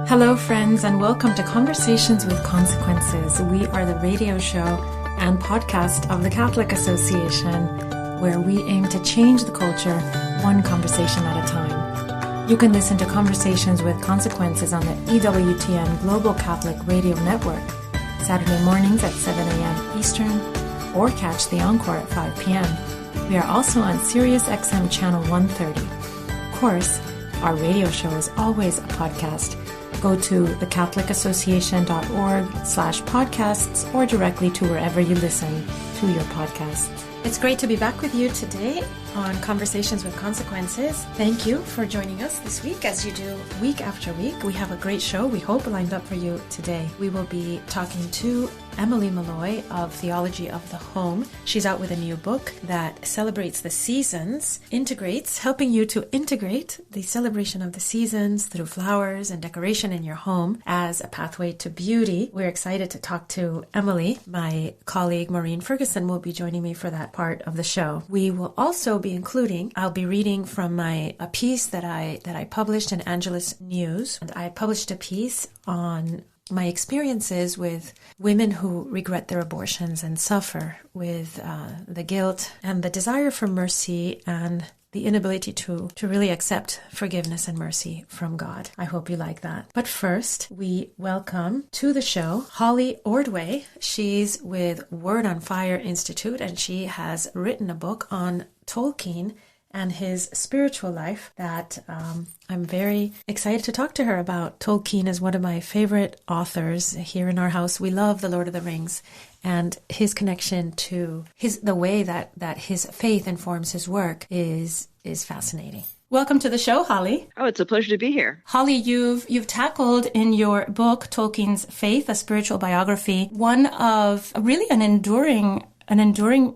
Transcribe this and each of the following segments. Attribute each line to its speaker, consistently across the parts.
Speaker 1: Hello, friends, and welcome to Conversations with Consequences. We are the radio show and podcast of the Catholic Association, where we aim to change the culture one conversation at a time. You can listen to Conversations with Consequences on the EWTN Global Catholic Radio Network, Saturday mornings at 7 a.m. Eastern, or catch the encore at 5 p.m. We are also on Sirius XM Channel 130. Of course, our radio show is always a podcast. Go to thecatholicassociation.org/podcasts or directly to wherever you listen to your podcasts. It's great to be back with you today on Conversations with Consequences. Thank you for joining us this week, as you do week after week. We have a great show, we hope, lined up for you today. We will be talking to Emily Malloy of Theology of the Home. She's out with a new book that celebrates the seasons, helping you to integrate the celebration of the seasons through flowers and decoration in your home as a pathway to beauty. We're excited to talk to Emily. My colleague Maureen Ferguson will be joining me for that part of the show. We will also be I'll be reading from a piece that I published in Angelus News. And I published a piece on my experiences with women who regret their abortions and suffer with the guilt and the desire for mercy and the inability to really accept forgiveness and mercy from God. I hope you like that. But first, we welcome to the show Holly Ordway. She's with Word on Fire Institute, and she has written a book on Tolkien and his spiritual life that I'm very excited to talk to her about. Tolkien is one of my favorite authors here in our house. We love The Lord of the Rings, and his connection to the way that his faith informs his work is fascinating. Welcome to the show, Holly.
Speaker 2: Oh, it's a pleasure to be here.
Speaker 1: Holly, you've tackled in your book, Tolkien's Faith, a Spiritual Biography, one of really an enduring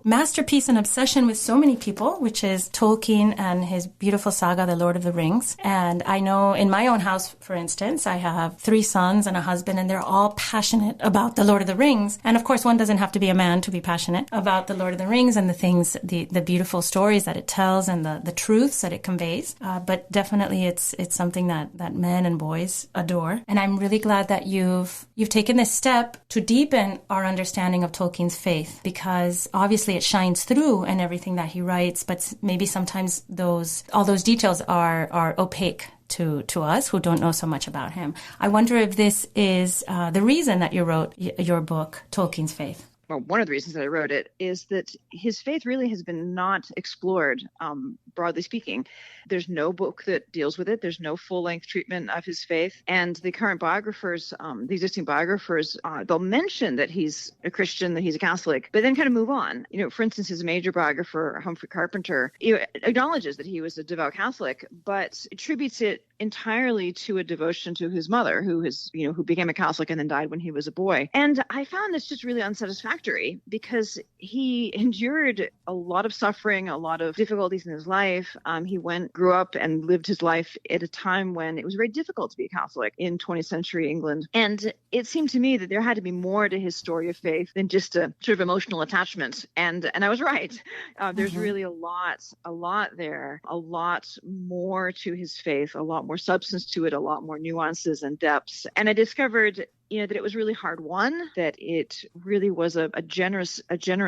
Speaker 1: masterpiece and obsession with so many people, which is Tolkien and his beautiful saga, The Lord of the Rings. And I know in my own house, for instance, I have 3 sons and a husband, and they're all passionate about The Lord of the Rings. And of course, one doesn't have to be a man to be passionate about The Lord of the Rings and the things, the beautiful stories that it tells and the truths that it conveys. But definitely it's something that men and boys adore. And I'm really glad that you've taken this step to deepen our understanding of Tolkien's faith, because obviously it shines through in everything that he writes, but maybe sometimes all those details are opaque to us who don't know so much about him. I wonder if this is the reason that you wrote your book, Tolkien's Faith.
Speaker 2: Well, one of the reasons that I wrote it is that his faith really has been not explored, broadly speaking. There's no book that deals with it. There's no full-length treatment of his faith. And the current biographers, the existing biographers, they'll mention that he's a Christian, that he's a Catholic, but then kind of move on. For instance, his major biographer, Humphrey Carpenter, acknowledges that he was a devout Catholic, but attributes it entirely to a devotion to his mother, who became a Catholic and then died when he was a boy. And I found this just really unsatisfactory, because he endured a lot of suffering, a lot of difficulties in his life. He grew up and lived his life at a time when it was very difficult to be a Catholic in 20th century England. And it seemed to me that there had to be more to his story of faith than just a sort of emotional attachment. And I was right. There's really a lot there, a lot more to his faith, a lot more substance to it, a lot more nuances and depths. And I discovered that it was really hard won, that it really was a generous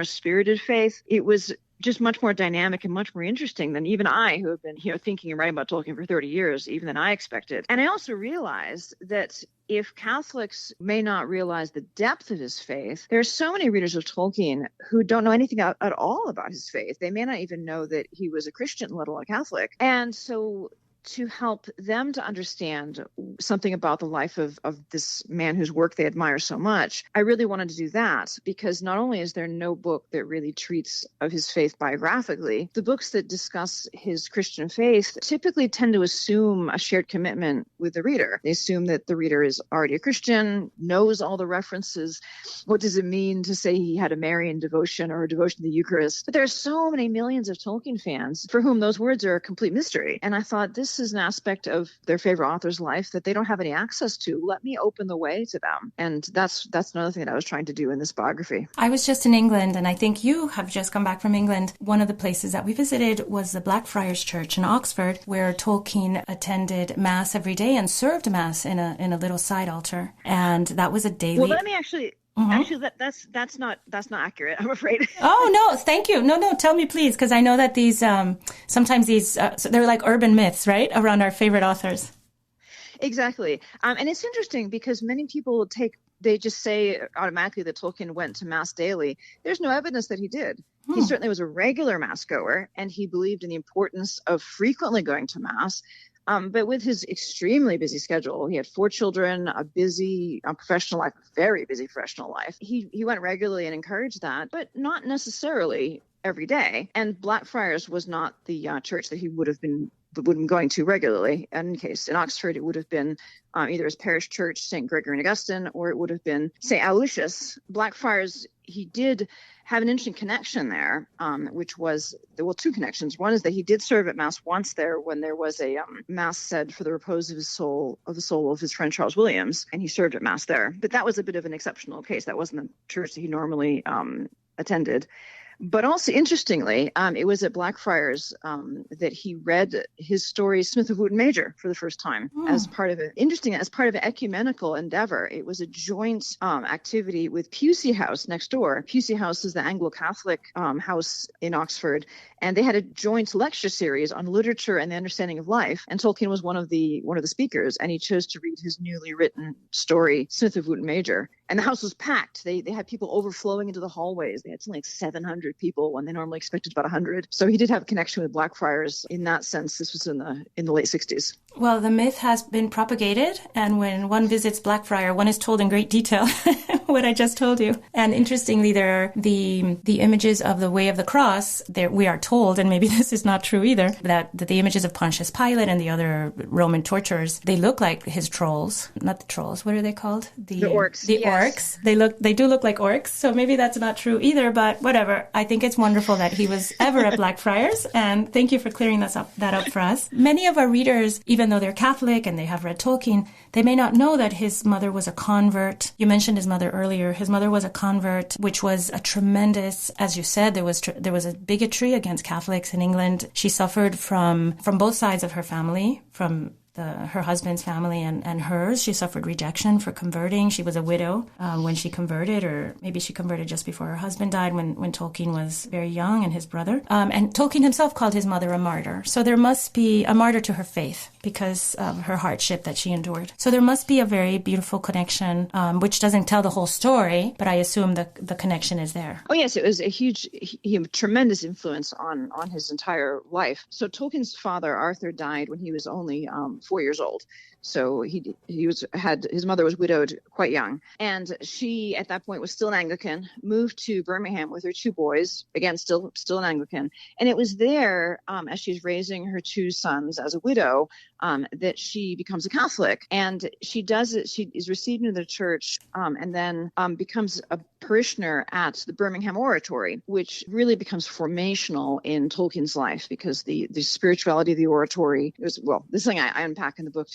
Speaker 2: spirited faith. It was just much more dynamic and much more interesting than even I, who have been thinking and writing about Tolkien for 30 years, even than I expected. And I also realized that if Catholics may not realize the depth of his faith, there are so many readers of Tolkien who don't know anything at all about his faith. They may not even know that he was a Christian, let alone a Catholic. And so to help them to understand something about the life of this man whose work they admire so much, I really wanted to do that, because not only is there no book that really treats of his faith biographically, the books that discuss his Christian faith typically tend to assume a shared commitment with the reader. They assume that the reader is already a Christian, knows all the references. What does it mean to say he had a Marian devotion or a devotion to the Eucharist? But there are so many millions of Tolkien fans for whom those words are a complete mystery. And I thought this this is an aspect of their favorite author's life that they don't have any access to. Let me open the way to them. And that's another thing that I was trying to do in this biography.
Speaker 1: I was just in England, and I think you have just come back from England. One of the places that we visited was the Blackfriars Church in Oxford, where Tolkien attended Mass every day and served Mass in a little side altar. And that was a daily...
Speaker 2: Well, let me actually... Mm-hmm. Actually, that's not accurate, I'm afraid.
Speaker 1: Oh, no, thank you. No, tell me, please, because I know that these, sometimes these, they're like urban myths, right, around our favorite authors.
Speaker 2: Exactly. And it's interesting because many people they just say automatically that Tolkien went to Mass daily. There's no evidence that he did. He certainly was a regular Mass goer, and he believed in the importance of frequently going to Mass. But with his extremely busy schedule, he had 4 children, a busy professional life, very busy professional life. He went regularly and encouraged that, but not necessarily every day. And Blackfriars was not the church that he would have been going to regularly. In any case, in Oxford, it would have been either his parish church, St. Gregory and Augustine, or it would have been St. Aloysius. Blackfriars, he did have an interesting connection there, which was, 2 connections. One is that he did serve at Mass once there when there was a Mass said for the repose of the soul of his friend Charles Williams, and he served at Mass there. But that was a bit of an exceptional case. That wasn't the church that he normally attended. But also, interestingly, it was at Blackfriars that he read his story, Smith of Wootton Major, for the first time as part of an ecumenical endeavor. It was a joint activity with Pusey House next door. Pusey House is the Anglo-Catholic house in Oxford, and they had a joint lecture series on literature and the understanding of life. And Tolkien was one of the speakers, and he chose to read his newly written story, Smith of Wootton Major. And the house was packed. They had people overflowing into the hallways. They had something like 700 people when they normally expected about 100. So he did have a connection with Blackfriars in that sense. This was in the late 60s.
Speaker 1: Well, the myth has been propagated, and when one visits Blackfriar, one is told in great detail what I just told you. And interestingly, there are the images of the Way of the Cross. There we are told, and maybe this is not true either, that the images of Pontius Pilate and the other Roman torturers, they look like his trolls. Not the trolls. What are they called?
Speaker 2: The orcs.
Speaker 1: The orcs. They do look like orcs. So maybe that's not true either. But whatever. I think it's wonderful that he was ever at Blackfriars, and thank you for clearing that up for us. Many of our readers, even though they're Catholic and they have read Tolkien, they may not know that his mother was a convert. You mentioned his mother earlier. His mother was a convert, which was a tremendous, as you said, there was a bigotry against Catholics in England. She suffered from both sides of her family, from her husband's family and hers. She suffered rejection for converting. She was a widow when she converted, or maybe she converted just before her husband died when Tolkien was very young, and his brother. And Tolkien himself called his mother a martyr. So there must be a martyr to her faith because of her hardship that she endured. So there must be a very beautiful connection, which doesn't tell the whole story, but I assume the connection is there.
Speaker 2: Oh, yes, it was a tremendous influence on his entire life. So Tolkien's father, Arthur, died when he was only 4 years old. So his mother was widowed quite young, and she at that point was still an Anglican, moved to Birmingham with her 2 boys, again still an Anglican. And it was there, as she's raising her 2 sons as a widow, that she becomes a Catholic. And she is received into the church, and then becomes a parishioner at the Birmingham Oratory, which really becomes formational in Tolkien's life, because the spirituality of the oratory is, well, this thing I unpack in the book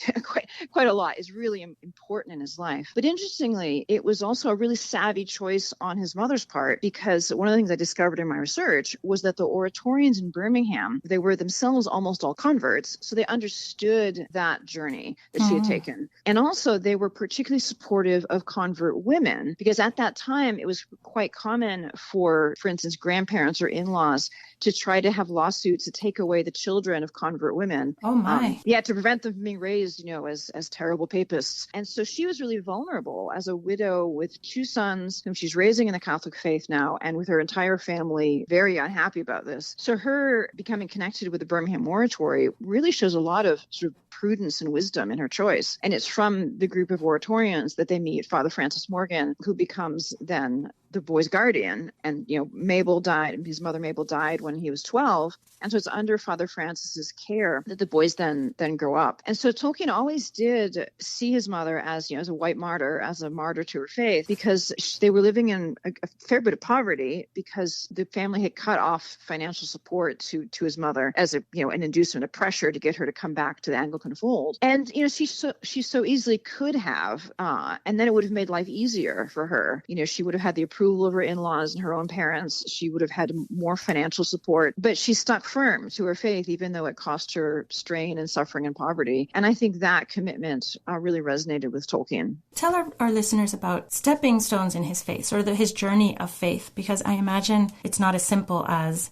Speaker 2: quite a lot, is really important in his life. But interestingly, it was also a really savvy choice on his mother's part, because one of the things I discovered in my research was that the oratorians in Birmingham, they were themselves almost all converts, so they understood that journey that she had taken. And also they were particularly supportive of convert women, because at that time it was quite common for instance, grandparents or in-laws to try to have lawsuits to take away the children of convert women.
Speaker 1: Oh my.
Speaker 2: To prevent them from being raised, as terrible papists. And so she was really vulnerable as a widow with 2 sons whom she's raising in the Catholic faith now, and with her entire family very unhappy about this. So her becoming connected with the Birmingham Oratory really shows a lot of sort of prudence and wisdom in her choice. And it's from the group of Oratorians that they meet Father Francis Morgan, who becomes then the boy's guardian. And, Mabel died, his mother Mabel died when he was 12. And so it's under Father Francis's care that the boys then grow up. And so Tolkien always did see his mother as, as a white martyr, as a martyr to her faith, because they were living in a fair bit of poverty because the family had cut off financial support to his mother as an inducement, a pressure to get her to come back to the Anglican fold. And, she so easily could have, and then it would have made life easier for her. She would have had the approval of her in-laws and her own parents. She would have had more financial support, but she stuck firm to her faith, even though it cost her strain and suffering and poverty. And I think that commitment really resonated with Tolkien.
Speaker 1: Tell our listeners about stepping stones in his faith, or his journey of faith, because I imagine it's not as simple as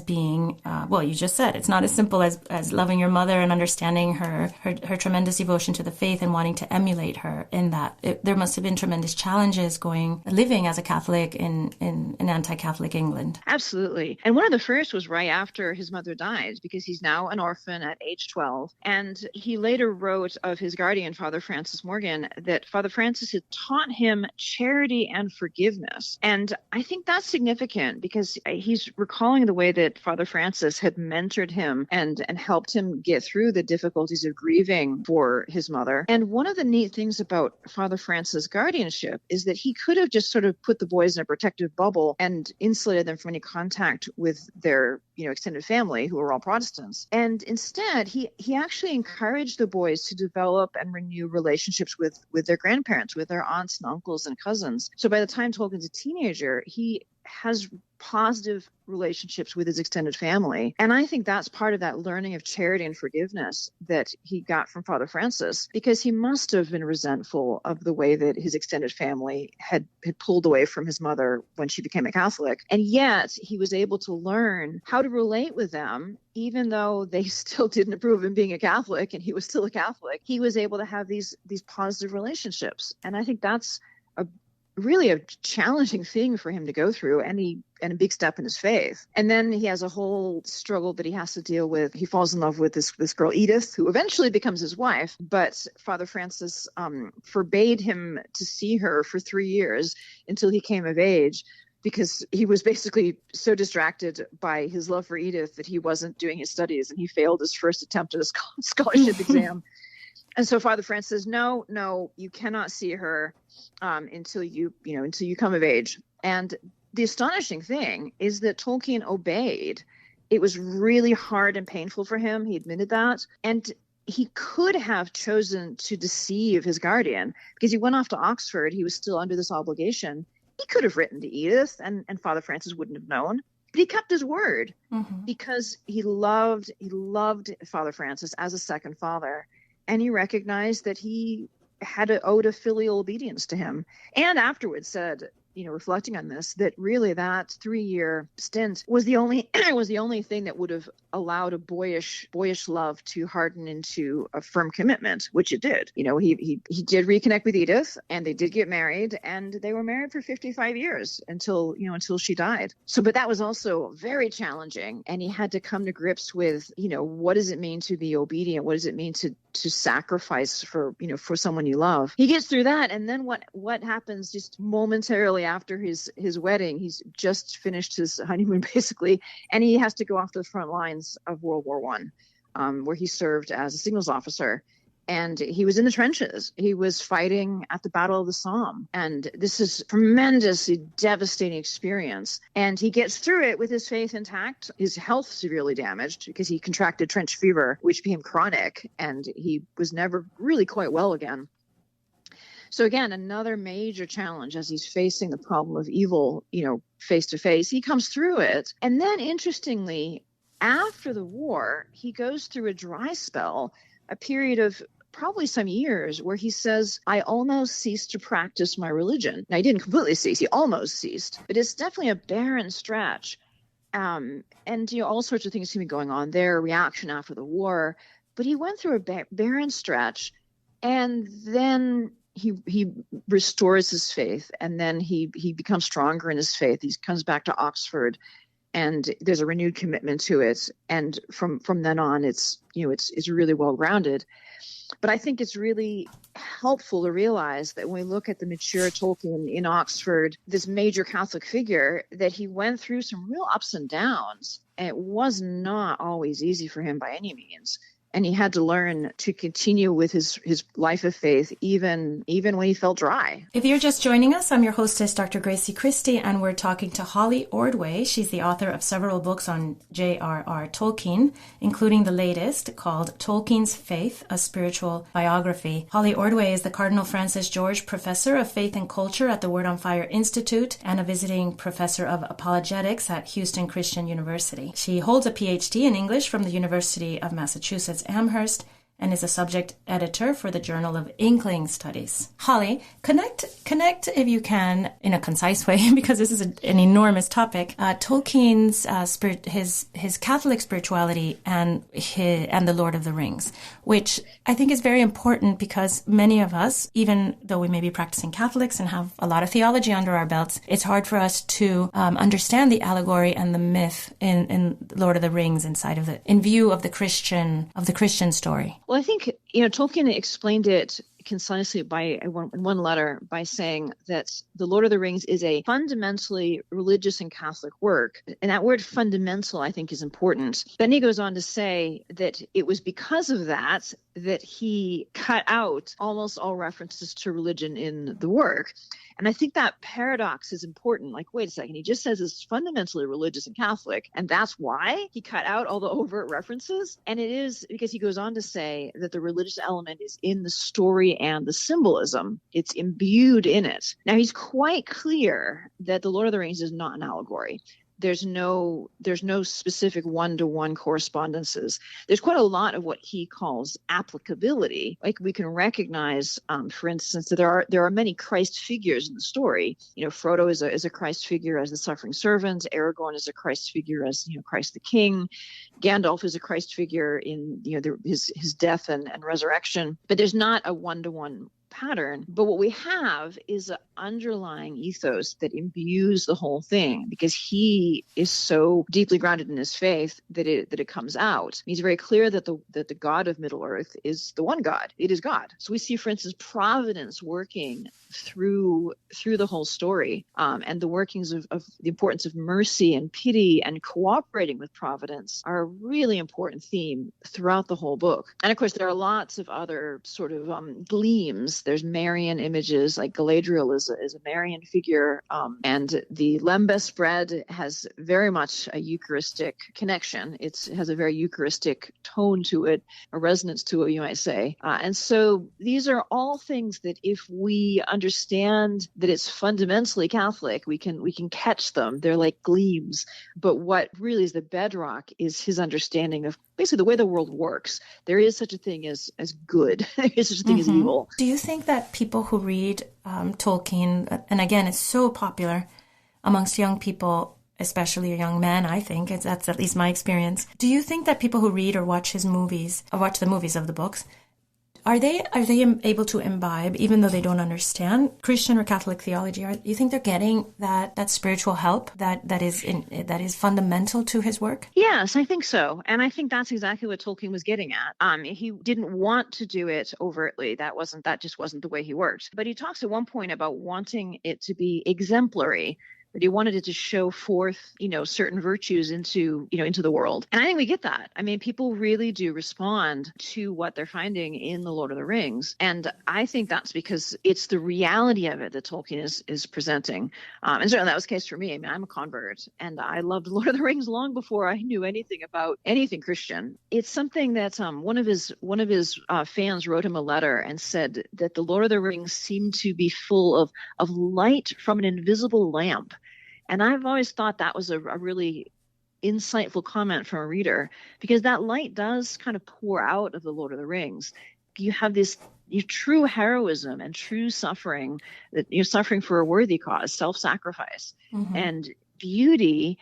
Speaker 1: being, you just said, it's not as simple as loving your mother and understanding her tremendous devotion to the faith and wanting to emulate her in that. There must have been tremendous challenges living as a Catholic in anti-Catholic England.
Speaker 2: Absolutely. And one of the first was right after his mother died, because he's now an orphan at age 12. And he later wrote of his guardian, Father Francis Morgan, that Father Francis had taught him charity and forgiveness. And I think that's significant because he's recalling the way that Father Francis had mentored him and helped him get through the difficulties of grieving for his mother. And one of the neat things about Father Francis' guardianship is that he could have just sort of put the boys in a protective bubble and insulated them from any contact with their extended family, who were all Protestants. And instead, he actually encouraged the boys to develop and renew relationships with their grandparents, with their aunts and uncles and cousins. So by the time Tolkien's a teenager, he has positive relationships with his extended family. And I think that's part of that learning of charity and forgiveness that he got from Father Francis, because he must have been resentful of the way that his extended family had pulled away from his mother when she became a Catholic. And yet he was able to learn how to relate with them, even though they still didn't approve of him being a Catholic and he was still a Catholic. He was able to have these positive relationships. And I think that's really a challenging thing for him to go through, and a big step in his faith. And then he has a whole struggle that he has to deal with. He falls in love with this girl, Edith, who eventually becomes his wife. But Father Francis forbade him to see her for 3 years until he came of age, because he was basically so distracted by his love for Edith that he wasn't doing his studies, and he failed his first attempt at a scholarship exam. And so Father Francis says, no, you cannot see her until you come of age. And the astonishing thing is that Tolkien obeyed. It was really hard and painful for him. He admitted that. And he could have chosen to deceive his guardian, because he went off to Oxford. He was still under this obligation. He could have written to Edith, and Father Francis wouldn't have known. But he kept his word, because he loved Father Francis as a second father. And he recognized that he had owed a filial obedience to him. And afterwards said, reflecting on this, that really that 3-year stint was the only thing that would have allowed a boyish love to harden into a firm commitment, which it did. He did reconnect with Edith, and they did get married, and they were married for 55 years until she died. So, but that was also very challenging, and he had to come to grips with, what does it mean to be obedient? What does it mean to sacrifice for someone you love? He gets through that, and then what happens just momentarily after his wedding? He's just finished his honeymoon basically, and he has to go off to the front lines of World War I, where he served as a signals officer. And he was in the trenches. He was fighting at the Battle of the Somme. And this is a tremendously devastating experience. And he gets through it with his faith intact, his health severely damaged because he contracted trench fever, which became chronic, and he was never really quite well again. So again, another major challenge as he's facing the problem of evil, face to face. He comes through it. And then interestingly, after the war, he goes through a dry spell, a period of probably some years, where he says, I almost ceased to practice my religion. Now, he didn't completely cease. He almost ceased. But it's definitely a barren stretch. And, all sorts of things seem to be going on there, reaction after the war. But he went through a barren stretch, and then he restores his faith, and then he becomes stronger in his faith. He comes back to Oxford, and there's a renewed commitment to it. And from then on, it's really well grounded. But I think it's really helpful to realize that when we look at the mature Tolkien in Oxford, this major Catholic figure, that he went through some real ups and downs. And it was not always easy for him by any means. And he had to learn to continue with his life of faith, even when he felt dry.
Speaker 1: If you're just joining us, I'm your hostess, Dr. Gracie Christie, and we're talking to Holly Ordway. She's the author of several books on J.R.R. Tolkien, including the latest called Tolkien's Faith, a Spiritual Biography. Holly Ordway is the Cardinal Francis George Professor of Faith and Culture at the Word on Fire Institute and a visiting professor of apologetics at Houston Christian University. She holds a PhD in English from the University of Massachusetts Amherst, and is a subject editor for the Journal of Inkling Studies. Holly, connect if you can in a concise way, because this is an enormous topic. Tolkien's his Catholic spirituality and the Lord of the Rings, which I think is very important because many of us, even though we may be practicing Catholics and have a lot of theology under our belts, it's hard for us to understand the allegory and the myth in Lord of the Rings in view of the Christian story.
Speaker 2: Well, I think, Tolkien explained it concisely in one letter by saying that The Lord of the Rings is a fundamentally religious and Catholic work. And that word fundamental, I think, is important. Then he goes on to say that it was because of that he cut out almost all references to religion in the work. And I think that paradox is important. Like, wait a second, he just says it's fundamentally religious and Catholic, and that's why he cut out all the overt references? And it is because he goes on to say that the religious element is in the story and the symbolism. It's imbued in it. Now, he's quite clear that The Lord of the Rings is not an allegory. There's no specific one-to-one correspondences. There's quite a lot of what he calls applicability. Like we can recognize, for instance, that there are many Christ figures in the story. Frodo is a Christ figure as the suffering servant. Aragorn is a Christ figure as Christ the King. Gandalf is a Christ figure in his death and resurrection. But there's not a one-to-one pattern. But what we have is an underlying ethos that imbues the whole thing, because he is so deeply grounded in his faith that it comes out. He's very clear that the God of Middle Earth is the one God. It is God. So we see, for instance, providence working through the whole story, and the workings of the importance of mercy and pity and cooperating with providence are a really important theme throughout the whole book. And of course, there are lots of other sort of gleams. There's Marian images, like Galadriel is a Marian figure, and the lembas bread has very much a Eucharistic connection. It has a very Eucharistic tone to it, a resonance to it, you might say. And so these are all things that if we understand that it's fundamentally Catholic, we can catch them. They're like gleams. But what really is the bedrock is his understanding of basically the way the world works. There is such a thing as good. There is such a thing as evil.
Speaker 1: Do you think that people who read Tolkien, and again, it's so popular amongst young people, especially young men, I think, that's at least my experience. Do you think that people who read or watch his movies, or watch the movies of the books, are they able to imbibe, even though they don't understand Christian or Catholic theology? Do you think they're getting that spiritual help that is fundamental to his work?
Speaker 2: Yes, I think so, and I think that's exactly what Tolkien was getting at. He didn't want to do it overtly. That just wasn't the way he worked. But he talks at one point about wanting it to be exemplary. But he wanted it to show forth, certain virtues into the world. And I think we get that. I mean, people really do respond to what they're finding in The Lord of the Rings. And I think that's because it's the reality of it that Tolkien is presenting. And certainly that was the case for me. I mean, I'm a convert, and I loved The Lord of the Rings long before I knew anything about anything Christian. It's something that one of his fans wrote him a letter and said that The Lord of the Rings seemed to be full of light from an invisible lamp. And I've always thought that was a really insightful comment from a reader, because that light does kind of pour out of The Lord of the Rings. You have this true heroism and true suffering, that you're suffering for a worthy cause, self-sacrifice, and beauty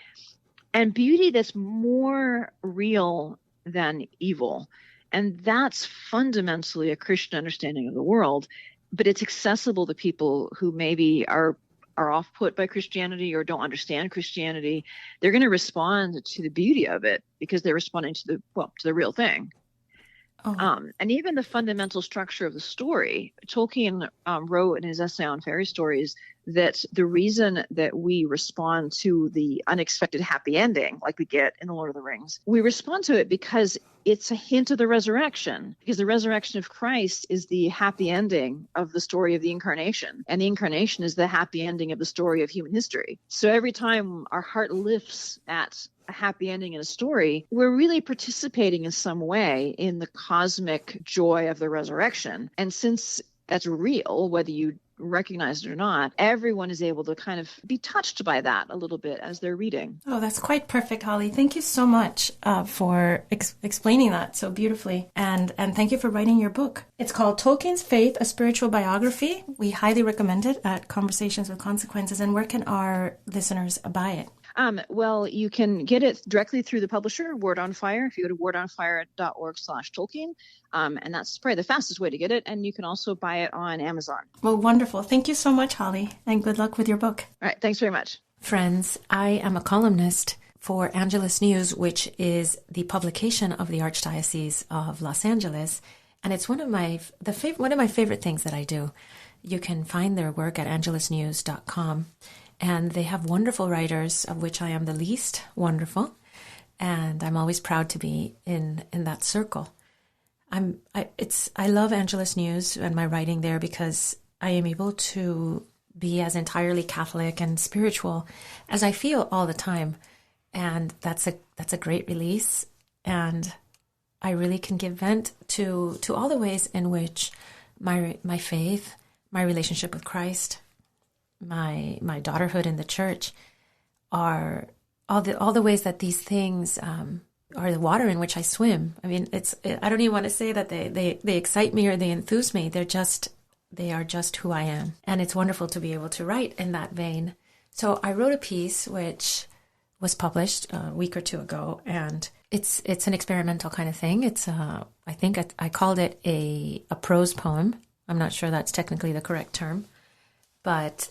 Speaker 2: that's more real than evil. And that's fundamentally a Christian understanding of the world, but it's accessible to people who maybe are are off put by Christianity or don't understand Christianity, they're going to respond to the beauty of it because they're responding to the real thing. And even the fundamental structure of the story. Tolkien wrote in his essay on fairy stories that the reason that we respond to the unexpected happy ending, like we get in The Lord of the Rings, we respond to it because it's a hint of the resurrection, because the resurrection of Christ is the happy ending of the story of the incarnation, and the incarnation is the happy ending of the story of human history. So every time our heart lifts at a happy ending in a story, we're really participating in some way in the cosmic joy of the resurrection. And since that's real, whether you recognize it or not, everyone is able to kind of be touched by that a little bit as they're reading.
Speaker 1: Oh, that's quite perfect, Holly. Thank you so much for explaining that so beautifully. And thank you for writing your book. It's called Tolkien's Faith, A Spiritual Biography. We highly recommend it at Conversations with Consequences. And where can our listeners buy it?
Speaker 2: Well, you can get it directly through the publisher, Word on Fire, if you go to wordonfire.org/Tolkien. And that's probably the fastest way to get it. And you can also buy it on Amazon.
Speaker 1: Well, wonderful. Thank you so much, Holly. And good luck with your book.
Speaker 2: All right. Thanks very much.
Speaker 1: Friends, I am a columnist for Angelus News, which is the publication of the Archdiocese of Los Angeles. And it's one of my favorite things that I do. You can find their work at angelusnews.com. And they have wonderful writers, of which I am the least wonderful. And I'm always proud to be in that circle. I love Angelus News and my writing there because I am able to be as entirely Catholic and spiritual as I feel all the time. And that's a great release. And I really can give vent to all the ways in which my faith, my relationship with Christ, my daughterhood in the church are all the ways that these things are the water in which I swim. I mean, I don't even want to say that they excite me or they enthuse me. They are just who I am. And it's wonderful to be able to write in that vein. So I wrote a piece which was published a week or two ago, and it's an experimental kind of thing. It's I think I called it a prose poem. I'm not sure that's technically the correct term, but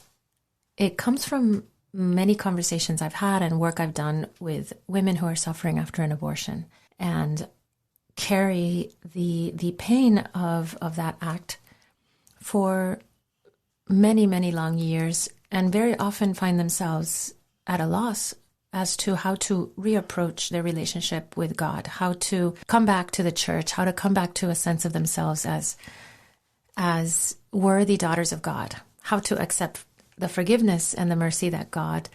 Speaker 1: it comes from many conversations I've had and work I've done with women who are suffering after an abortion and carry the pain of that act for many, many long years, and very often find themselves at a loss as to how to reapproach their relationship with God, how to come back to the church, how to come back to a sense of themselves as worthy daughters of God, how to accept the forgiveness and the mercy that God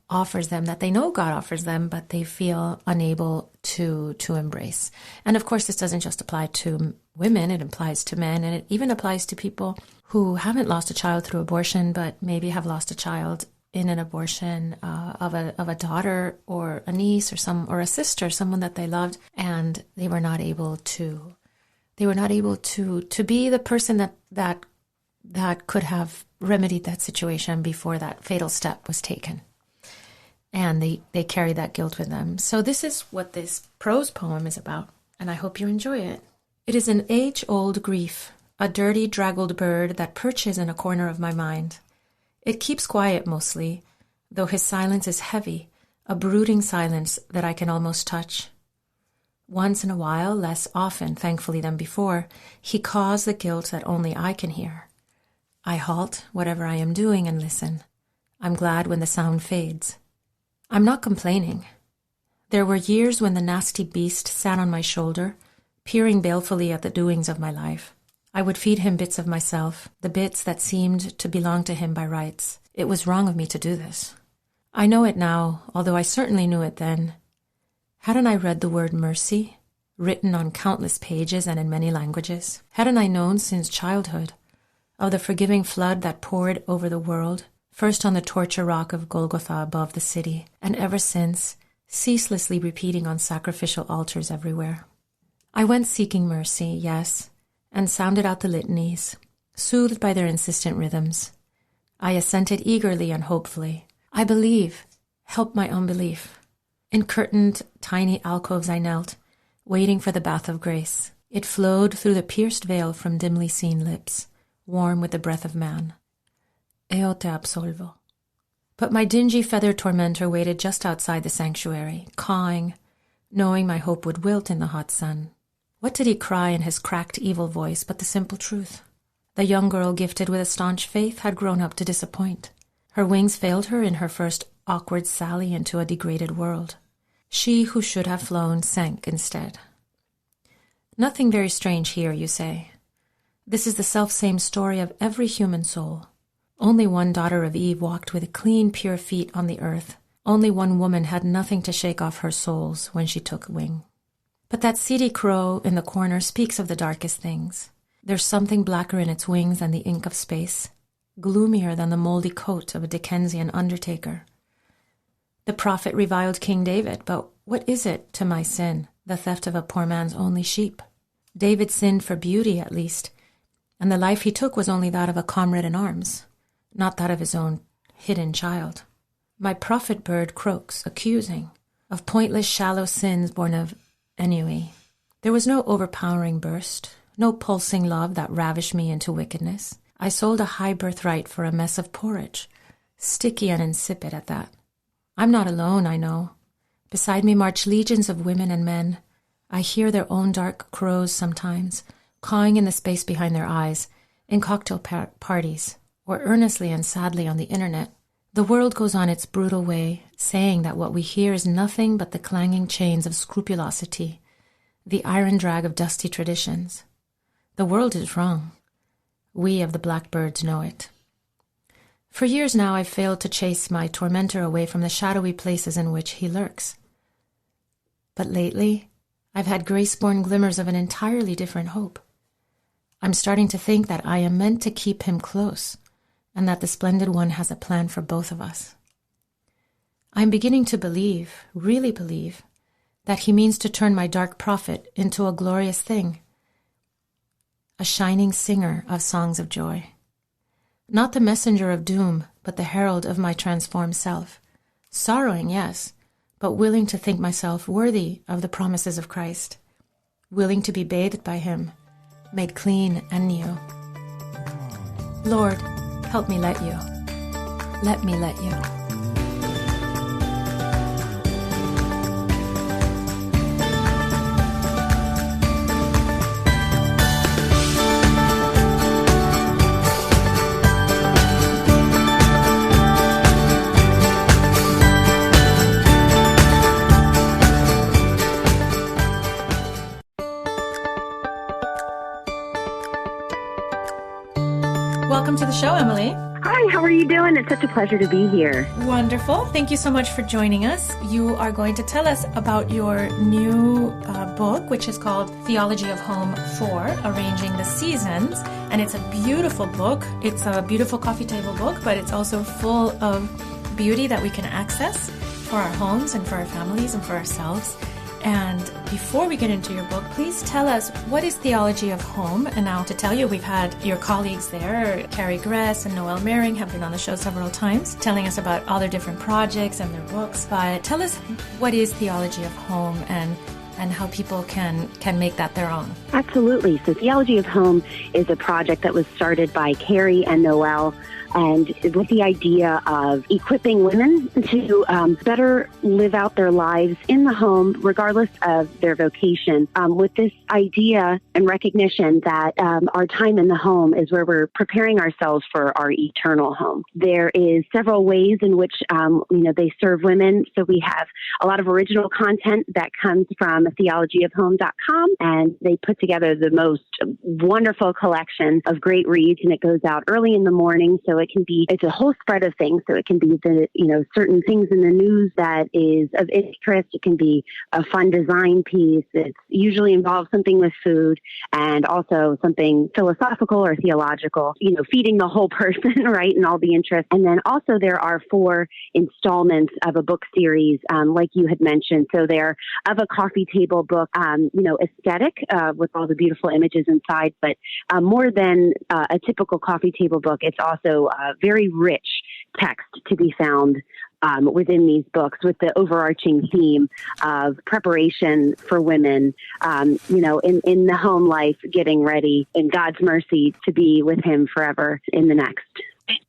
Speaker 1: offers them, that they know God offers them, but they feel unable to embrace. And of course, this doesn't just apply to women, it applies to men, and it even applies to people who haven't lost a child through abortion, but maybe have lost a child in an abortion of a daughter or a niece or a sister, someone that they loved, and they were not able to be the person that could have remedied that situation before that fatal step was taken. And they carry that guilt with them. So this is what this prose poem is about, and I hope you enjoy it. It is an age-old grief, a dirty, draggled bird that perches in a corner of my mind. It keeps quiet mostly, though his silence is heavy, a brooding silence that I can almost touch. Once in a while, less often, thankfully, than before, he caws the guilt that only I can hear. I halt whatever I am doing and listen. I'm glad when the sound fades. I'm not complaining. There were years when the nasty beast sat on my shoulder, peering balefully at the doings of my life. I would feed him bits of myself, the bits that seemed to belong to him by rights. It was wrong of me to do this. I know it now, although I certainly knew it then. Hadn't I read the word mercy, written on countless pages and in many languages? Hadn't I known since childhood of the forgiving flood that poured over the world, first on the torture rock of Golgotha above the city, and ever since, ceaselessly repeating on sacrificial altars everywhere? I went seeking mercy, yes, and sounded out the litanies, soothed by their insistent rhythms. I assented eagerly and hopefully. I believe, help my unbelief. In curtained, tiny alcoves I knelt, waiting for the bath of grace. It flowed through the pierced veil from dimly seen lips, warm with the breath of man. Eo te absolvo. But my dingy feathered tormentor waited just outside the sanctuary, cawing, knowing my hope would wilt in the hot sun. What did he cry in his cracked, evil voice but the simple truth? The young girl gifted with a staunch faith had grown up to disappoint. Her wings failed her in her first awkward sally into a degraded world. She who should have flown sank instead. Nothing very strange here, you say. This is the selfsame story of every human soul. Only one daughter of Eve walked with clean, pure feet on the earth. Only one woman had nothing to shake off her soles when she took wing. But that seedy crow in the corner speaks of the darkest things. There's something blacker in its wings than the ink of space, gloomier than the moldy coat of a Dickensian undertaker. The prophet reviled King David, but what is it to my sin, the theft of a poor man's only sheep? David sinned for beauty, at least, and the life he took was only that of a comrade in arms, not that of his own hidden child. My prophet bird croaks, accusing, of pointless shallow sins born of ennui. There was no overpowering burst, no pulsing love that ravished me into wickedness. I sold a high birthright for a mess of porridge, sticky and insipid at that. I'm not alone, I know. Beside me march legions of women and men. I hear their own dark crows sometimes, cawing in the space behind their eyes, in cocktail parties, or earnestly and sadly on the internet. The world goes on its brutal way, saying that what we hear is nothing but the clanging chains of scrupulosity, the iron drag of dusty traditions. The world is wrong. We of the blackbirds know it. For years now I've failed to chase my tormentor away from the shadowy places in which he lurks. But lately, I've had grace-born glimmers of an entirely different hope. I'm starting to think that I am meant to keep him close, and that the Splendid One has a plan for both of us. I'm beginning to believe, really believe, that he means to turn my dark prophet into a glorious thing, a shining singer of songs of joy. Not the messenger of doom, but the herald of my transformed self. Sorrowing, yes, but willing to think myself worthy of the promises of Christ, willing to be bathed by him, made clean and new. Lord, help me let you. Let me let you. Welcome to the show, Emily.
Speaker 3: Hi, how are you doing? It's such a pleasure to be here.
Speaker 1: Wonderful. Thank you so much for joining us. You are going to tell us about your new book, which is called Theology of Home 4, Arranging the Seasons. And it's a beautiful book. It's a beautiful coffee table book, but it's also full of beauty that we can access for our homes and for our families and for ourselves. And before we get into your book, please tell us, what is Theology of Home? And now to tell you, we've had your colleagues there, Carrie Gress and Noelle Mering have been on the show several times, telling us about all their different projects and their books. But tell us, what is Theology of Home and how people can make that their own?
Speaker 3: Absolutely. So Theology of Home is a project that was started by Carrie and Noelle, and with the idea of equipping women to better live out their lives in the home, regardless of their vocation, with this idea and recognition that our time in the home is where we're preparing ourselves for our eternal home. There is several ways in which they serve women. So we have a lot of original content that comes from theologyofhome.com, and they put together the most wonderful collection of great reads, and it goes out early in the morning. So it's a whole spread of things. So it can be certain things in the news that is of interest. It can be a fun design piece. It usually involves something with food and also something philosophical or theological, feeding the whole person, right? And all the interest. And then also there are 4 installments of a book series, like you had mentioned. So they're of a coffee table book, aesthetic, with all the beautiful images inside, but more than a typical coffee table book, it's also very rich text to be found within these books, with the overarching theme of preparation for women, in the home life, getting ready in God's mercy to be with him forever in the next.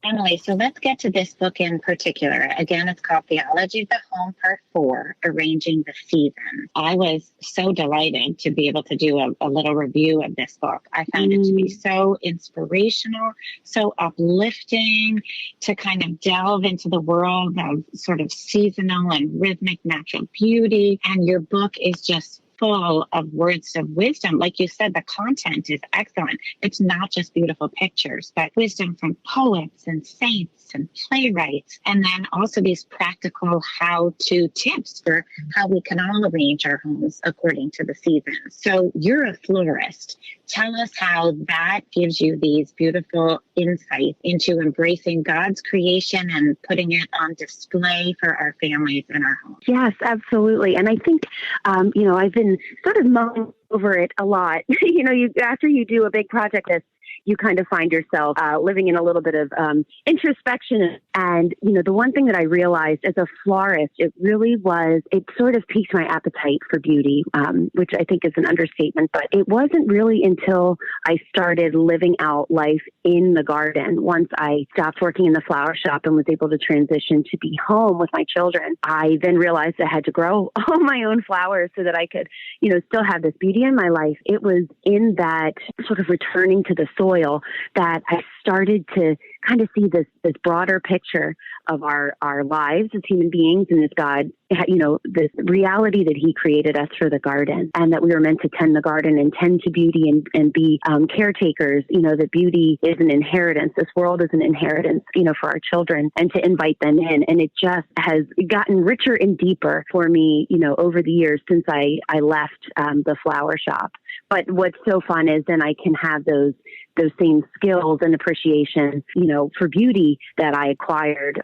Speaker 4: Emily, so let's get to this book in particular. Again, it's called Theology of the Home, Part 4, Arranging the Seasons. I was so delighted to be able to do a little review of this book. I found it to be so inspirational, so uplifting, to kind of delve into the world of sort of seasonal and rhythmic natural beauty. And your book is just full of words of wisdom. Like you said, the content is excellent. It's not just beautiful pictures, but wisdom from poets and saints and playwrights. And then also these practical how-to tips for how we can all arrange our homes according to the seasons. So you're a florist. Tell us how that gives you these beautiful insights into embracing God's creation and putting it on display for our families and our homes.
Speaker 3: Yes, absolutely. And I think, I've been sort of mulling over it a lot. After you do a big project this, you kind of find yourself living in a little bit of introspection. And, the one thing that I realized as a florist, it sort of piqued my appetite for beauty, which I think is an understatement. But it wasn't really until I started living out life in the garden. Once I stopped working in the flower shop and was able to transition to be home with my children, I then realized I had to grow all my own flowers so that I could, still have this beauty in my life. It was in that sort of returning to the soil that I started to kind of see this broader picture of our lives as human beings and this God, this reality that he created us for the garden, and that we were meant to tend the garden and tend to beauty and be caretakers, that beauty is an inheritance. This world is an inheritance, for our children, and to invite them in. And it just has gotten richer and deeper for me, over the years since I left the flower shop. But what's so fun is then I can have those same skills and appreciation, for beauty that I acquired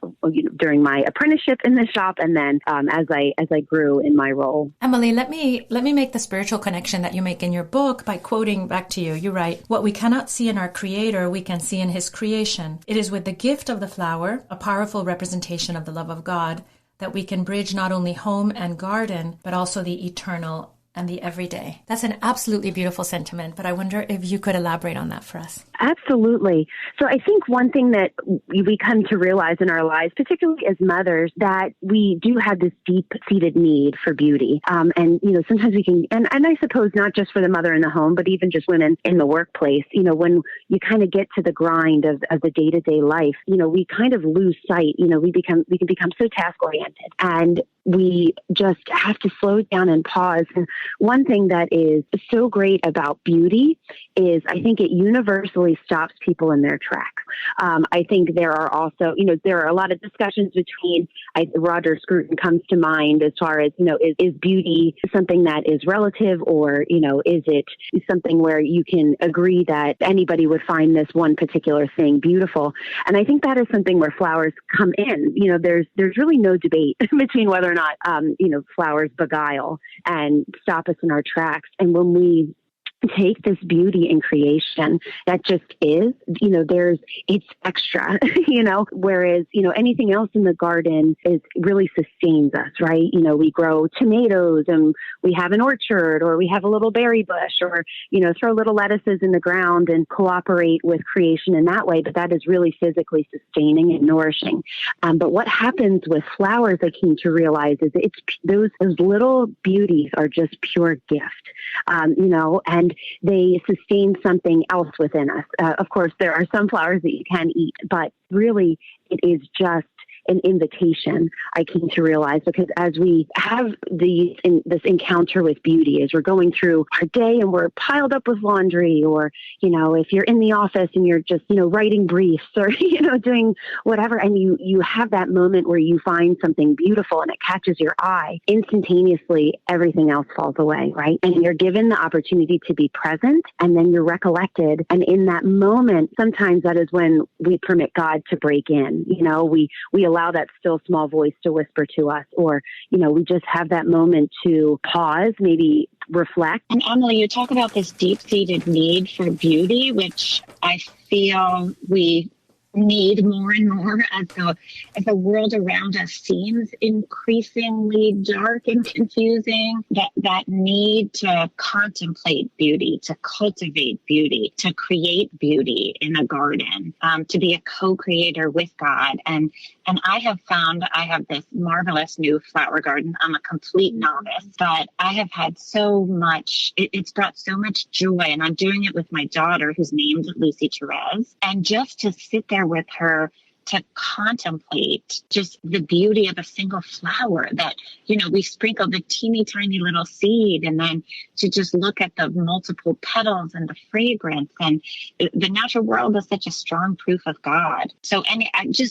Speaker 3: during my apprenticeship in the shop, and then as I grew in my role.
Speaker 1: Emily, let me make the spiritual connection that you make in your book by quoting back to you. You write, "What we cannot see in our Creator, we can see in His creation. It is with the gift of the flower, a powerful representation of the love of God, that we can bridge not only home and garden, but also the eternal and the everyday." That's an absolutely beautiful sentiment, but I wonder if you could elaborate on that for us.
Speaker 3: Absolutely. So I think one thing that we come to realize in our lives, particularly as mothers, that we do have this deep-seated need for beauty. And sometimes we can, and I suppose not just for the mother in the home, but even just women in the workplace, when you kind of get to the grind of the day-to-day life, we kind of lose sight. We can become so task-oriented, and we just have to slow down and pause. And one thing that is so great about beauty is I think it universally stops people in their tracks. I think there are also, there are a lot of discussions between, Roger Scruton comes to mind as far as, is beauty something that is relative, or, is it something where you can agree that anybody would find this one particular thing beautiful? And I think that is something where flowers come in. There's really no debate between whether or not, flowers beguile and stop us in our tracks. And when we take this beauty in creation that just is, it's extra, whereas, anything else in the garden is really sustains us, right? We grow tomatoes and we have an orchard, or we have a little berry bush, or, throw little lettuces in the ground and cooperate with creation in that way. But that is really physically sustaining and nourishing. But what happens with flowers, I came to realize, is it's those little beauties are just pure gift, and they sustain something else within us. Of course, there are some flowers that you can eat, but really it is just an invitation, I came to realize, because as we have this encounter with beauty, as we're going through our day and we're piled up with laundry, or, if you're in the office and you're just, writing briefs, or, doing whatever, and you have that moment where you find something beautiful and it catches your eye, instantaneously, everything else falls away, right? And you're given the opportunity to be present, and then you're recollected. And in that moment, sometimes that is when we permit God to break in. We allow that still small voice to whisper to us, or, we just have that moment to pause, maybe reflect.
Speaker 4: And Emily, you talk about this deep-seated need for beauty, which I feel we need more and more as the world around us seems increasingly dark and confusing, that need to contemplate beauty, to cultivate beauty, to create beauty in a garden, to be a co-creator with God. And I have found I have this marvelous new flower garden. I'm a complete novice, but I have had so much, it's brought so much joy. And I'm doing it with my daughter, who's named Lucy Therese. And just to sit there with her, to contemplate just the beauty of a single flower that, we sprinkle the teeny tiny little seed, and then to just look at the multiple petals and the fragrance. And the natural world is such a strong proof of God. So,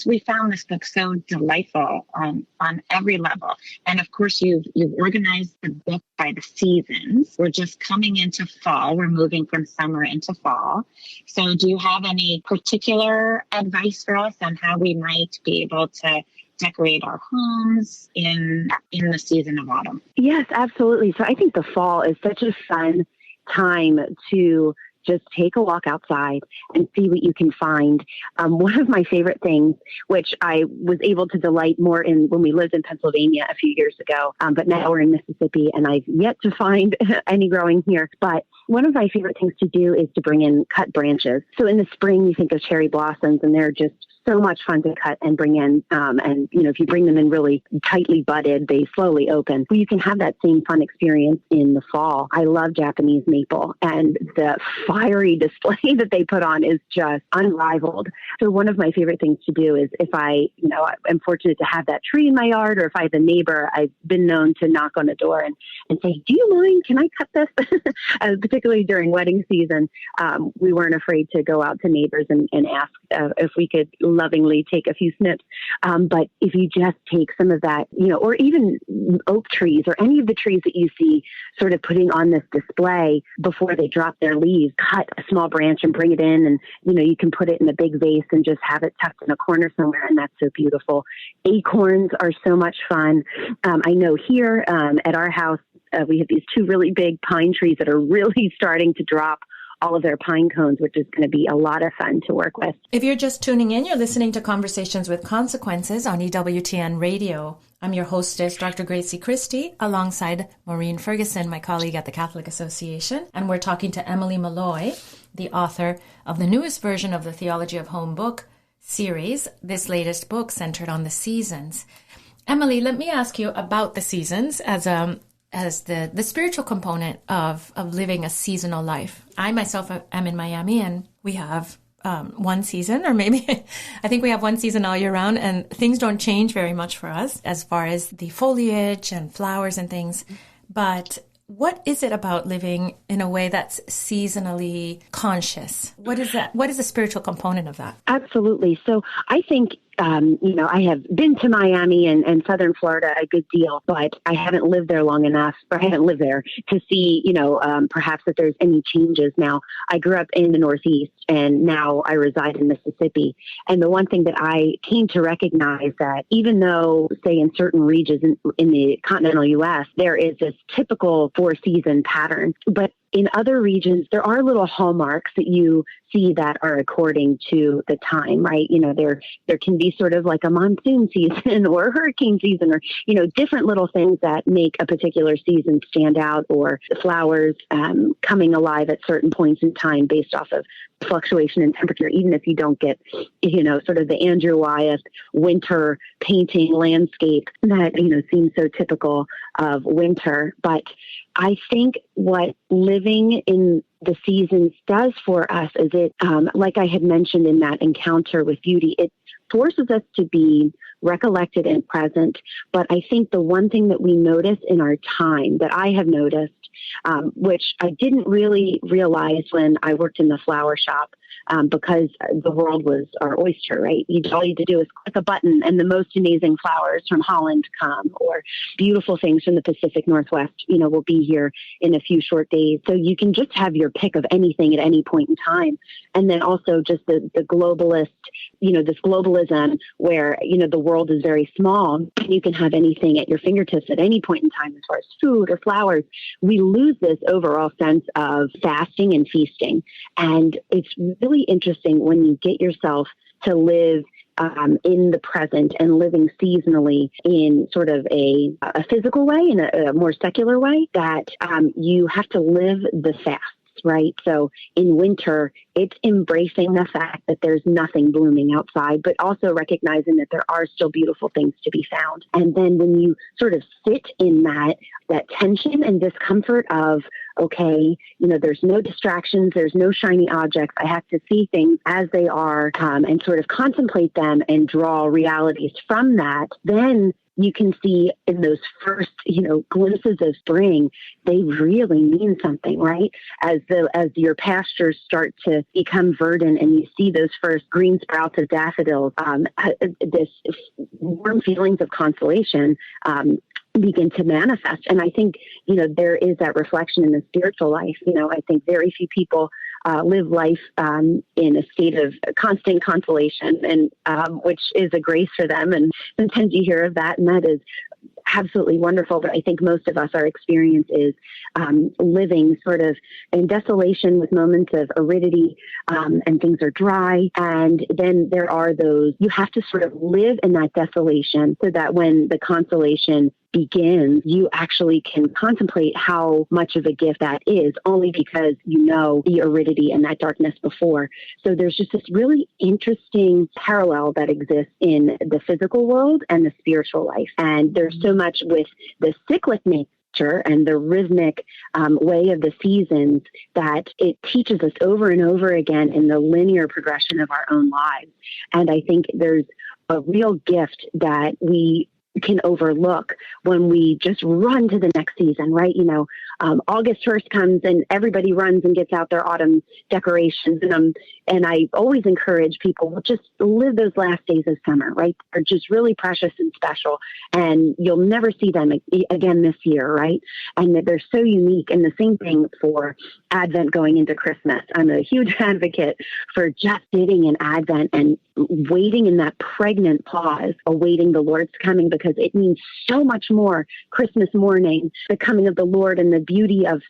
Speaker 4: we found this book so delightful on every level. And of course, you've organized the book by the seasons. We're just coming into fall. We're moving from summer into fall. So do you have any particular advice for us on how we might be able to decorate our homes in the season of autumn?
Speaker 3: Yes, absolutely. So I think the fall is such a fun time to just take a walk outside and see what you can find. One of my favorite things, which I was able to delight more in when we lived in Pennsylvania a few years ago, but now we're in Mississippi and I've yet to find any growing here. But one of my favorite things to do is to bring in cut branches. So in the spring, you think of cherry blossoms, and they're just so much fun to cut and bring in. If you bring them in really tightly budded, they slowly open. Well, you can have that same fun experience in the fall. I love Japanese maple, and the fiery display that they put on is just unrivaled. So one of my favorite things to do is if I'm fortunate to have that tree in my yard, or if I have a neighbor, I've been known to knock on the door and say, do you mind? Can I cut this? Particularly during wedding season, we weren't afraid to go out to neighbors and ask if we could lovingly take a few snips. But if you just take some of that, or even oak trees or any of the trees that you see sort of putting on this display before they drop their leaves, cut a small branch and bring it in, and, you can put it in a big vase and just have it tucked in a corner somewhere. And that's so beautiful. Acorns are so much fun. I know here at our house, we have these two really big pine trees that are really starting to drop all of their pine cones, which is going to be a lot of fun to work with.
Speaker 1: If you're just tuning in, you're listening to Conversations with Consequences on EWTN Radio. I'm your hostess, Dr. Gracie Christie, alongside Maureen Ferguson, my colleague at the Catholic Association. And we're talking to Emily Malloy, the author of the newest version of the Theology of Home book series, this latest book centered on the seasons. Emily, let me ask you about the seasons as the spiritual component of living a seasonal life. I myself am in Miami, and we have one season, or maybe I think we have one season all year round, and things don't change very much for us as far as the foliage and flowers and things. But what is it about living in a way that's seasonally conscious? What is that? What is the spiritual component of that?
Speaker 3: Absolutely. So I think I have been to Miami and southern Florida a good deal, but I haven't lived there long enough, or I haven't lived there to see, perhaps that there's any changes. Now, I grew up in the Northeast, and now I reside in Mississippi. And the one thing that I came to recognize that even though, say, in certain regions in the continental U.S., there is this typical four-season pattern, but in other regions, there are little hallmarks that you see that are according to the time, right? There can be sort of like a monsoon season or a hurricane season, or, different little things that make a particular season stand out, or the flowers coming alive at certain points in time based off of fluctuation in temperature, even if you don't get, sort of the Andrew Wyeth winter painting landscape that, seems so typical of winter. But I think what living in the seasons does for us is it, like I had mentioned in that encounter with beauty, it forces us to be recollected and present. But I think the one thing that we notice in our time, that I have noticed, which I didn't really realize when I worked in the flower shop, because the world was our oyster, right? All you had to do is click a button and the most amazing flowers from Holland come, or beautiful things from the Pacific Northwest, will be here in a few short days. So you can just have your pick of anything at any point in time. And then also just the globalist, this globalism where, the world is very small and you can have anything at your fingertips at any point in time as far as food or flowers. We lose this overall sense of fasting and feasting. And it's really interesting when you get yourself to live in the present and living seasonally in sort of a physical way, in a more secular way, that you have to live the fast. Right. So in winter, it's embracing the fact that there's nothing blooming outside, but also recognizing that there are still beautiful things to be found. And then when you sort of sit in that tension and discomfort of, okay, there's no distractions, there's no shiny objects. I have to see things as they are and sort of contemplate them and draw realities from that. Then you can see in those first, glimpses of spring, they really mean something, right? As your pastures start to become verdant and you see those first green sprouts of daffodils, this warm feelings of consolation begin to manifest. And I think, there is that reflection in the spiritual life. I think very few people live life in a state of constant consolation, and which is a grace for them. And sometimes you hear of that, and that is absolutely wonderful. But I think most of us, our experience is living sort of in desolation with moments of aridity, and things are dry. And then there are those, you have to sort of live in that desolation so that when the consolation begins, you actually can contemplate how much of a gift that is, only because the aridity and that darkness before. So there's just this really interesting parallel that exists in the physical world and the spiritual life. And there's so much with the cyclic nature and the rhythmic way of the seasons that it teaches us over and over again in the linear progression of our own lives. And I think there's a real gift that we can overlook when we just run to the next season, right? August 1st comes and everybody runs and gets out their autumn decorations. And I always encourage people, well, just live those last days of summer, right? They're just really precious and special. And you'll never see them again this year, right? And they're so unique. And the same thing for Advent going into Christmas. I'm a huge advocate for just sitting in Advent and waiting in that pregnant pause, awaiting the Lord's coming, because it means so much more. Christmas morning, the coming of the Lord and the beauty of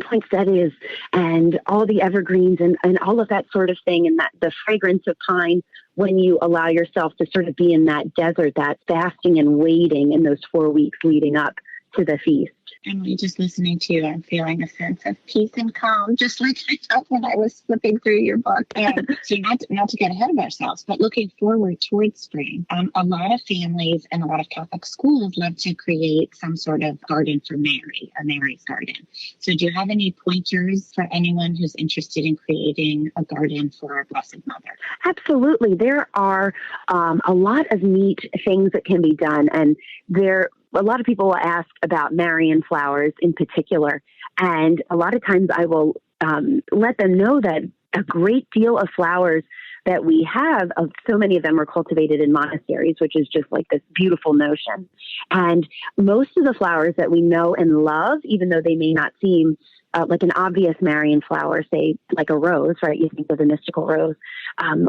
Speaker 3: poinsettias and all the evergreens and all of that sort of thing, and that the fragrance of pine, when you allow yourself to sort of be in that desert, that fasting and waiting in those 4 weeks leading up to the feast.
Speaker 4: Emily, just listening to you, I'm feeling a sense of peace and calm, just like I felt when I was flipping through your book. So not to get ahead of ourselves, but looking forward towards spring, a lot of families and a lot of Catholic schools love to create some sort of garden for Mary, a Mary's garden. So do you have any pointers for anyone who's interested in creating a garden for our Blessed Mother?
Speaker 3: Absolutely. There are a lot of neat things that can be done, and a lot of people will ask about Marian flowers in particular. And a lot of times I will let them know that a great deal of flowers that we have, so many of them are cultivated in monasteries, which is just like this beautiful notion. And most of the flowers that we know and love, even though they may not seem like an obvious Marian flower, say like a rose, right? You think of the mystical rose,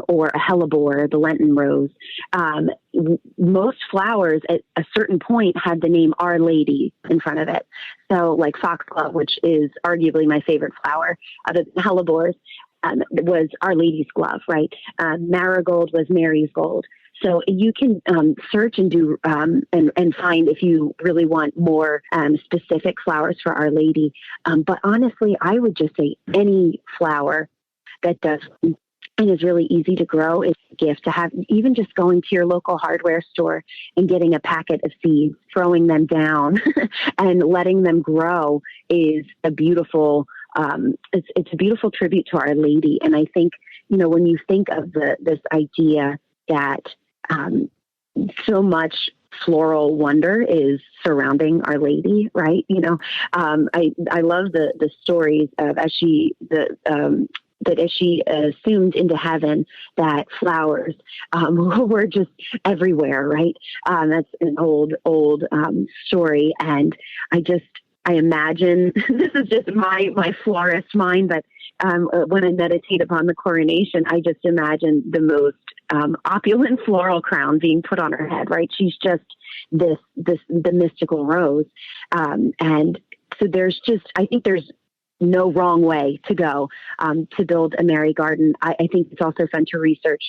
Speaker 3: or a hellebore, the Lenten rose. Most flowers at a certain point had the name Our Lady in front of it. So like foxglove, which is arguably my favorite flower other than hellebores, was Our Lady's glove, right? Marigold was Mary's gold. So you can search and do and find if you really want more specific flowers for Our Lady. But honestly, I would just say any flower that does and is really easy to grow is a gift. To have, even just going to your local hardware store and getting a packet of seeds, throwing them down and letting them grow is a beautiful it's a beautiful tribute to Our Lady. And I think, when you think of this idea that so much floral wonder is surrounding Our Lady, right? I love the stories of as she assumed into heaven, that flowers were just everywhere, right? That's an old story, and I imagine, this is just my florist mind, but when I meditate upon the coronation, I just imagine the most opulent floral crown being put on her head, right? She's just the mystical rose. And so I think there's no wrong way to go to build a Mary garden. I think it's also fun to research